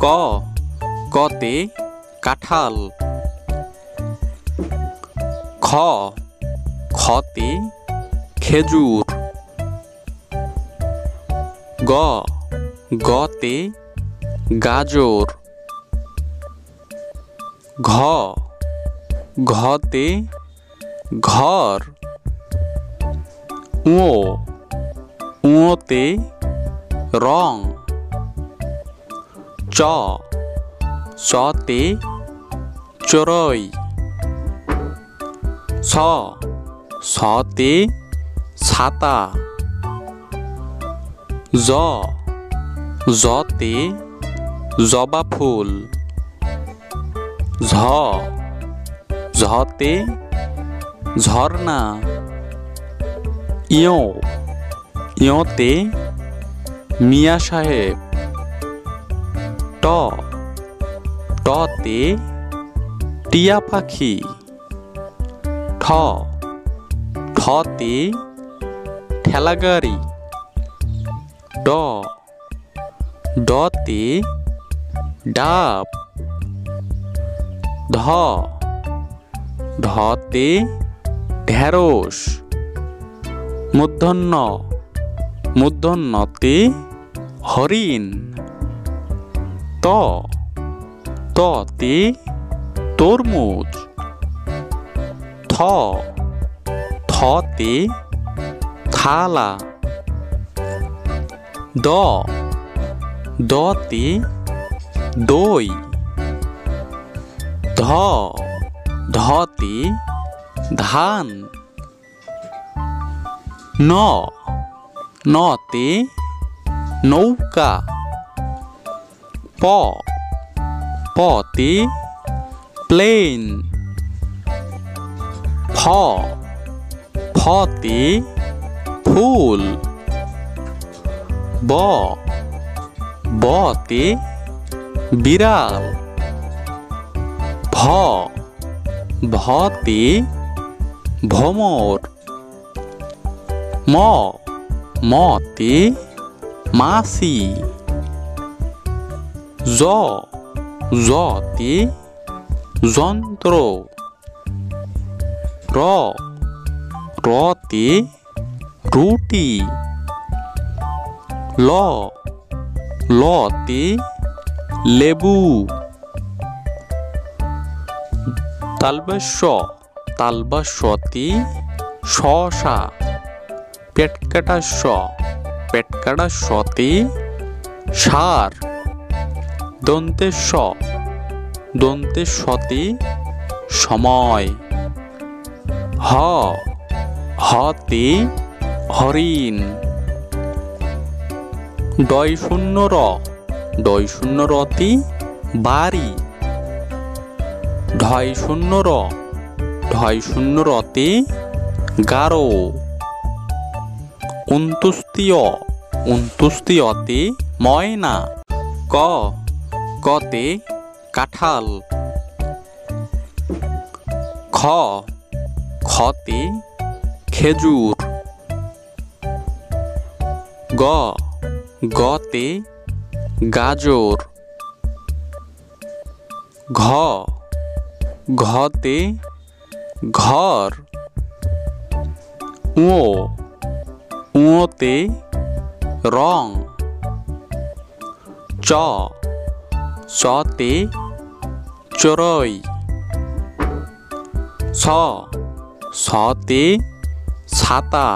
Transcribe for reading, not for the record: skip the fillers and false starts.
ক কতে কাঁঠাল। খ খতে খেজুর। গ গতে গাজর। ঘ ঘতে ঘর। ও উঁতে রং। চ চতে চড়ুই। ছ ছতে ছাতা। জ জতে জবা ফুল। ঝ ঝতে ঝর্ণা। ইয় ইয়তে মিয়া সাহেব। ট টতে টিয়া পাখি। ঠ ঠতে ঠেলাগাড়ি। ড ডতে ডাব। ধ ঢতে ঢেঁড়স। মূর্ধন্য মূর্ধন্যতে হরিণ। ত ততে তরমুজ। থ থতে থালা। দ দতে দই। ধ ধতে ধান। ন নতে নৌকা। প পতে প্লেন। ফ ফতে ফুল। ব বতে বিড়াল। ভ ভতে ভ্রমর। ম মতে মাছি। জ জতে যন্ত্র। র রতে রুটি। ল লতে লেবু। তালব্য তালব্যতে শসা। পেটকাটা স পেটকাটা সতে সার। দন্তেশ দন্তেশতে সময়। হ হতে হরিণ। ডয় শূন্য র ডয় শূন্য রতে বাড়ি। ঢয় শূন্য র ঢয় শূন্য রতে গারো। উন্তুস্তীয়তে ময়না। ক কতে কাঁঠাল। খ খতে খেজুর। গ গতে গাজর। ঘ ঘতে ঘর। ও উঁতে রং। চ চতে চড়ুই। ছ ছতে ছাতা।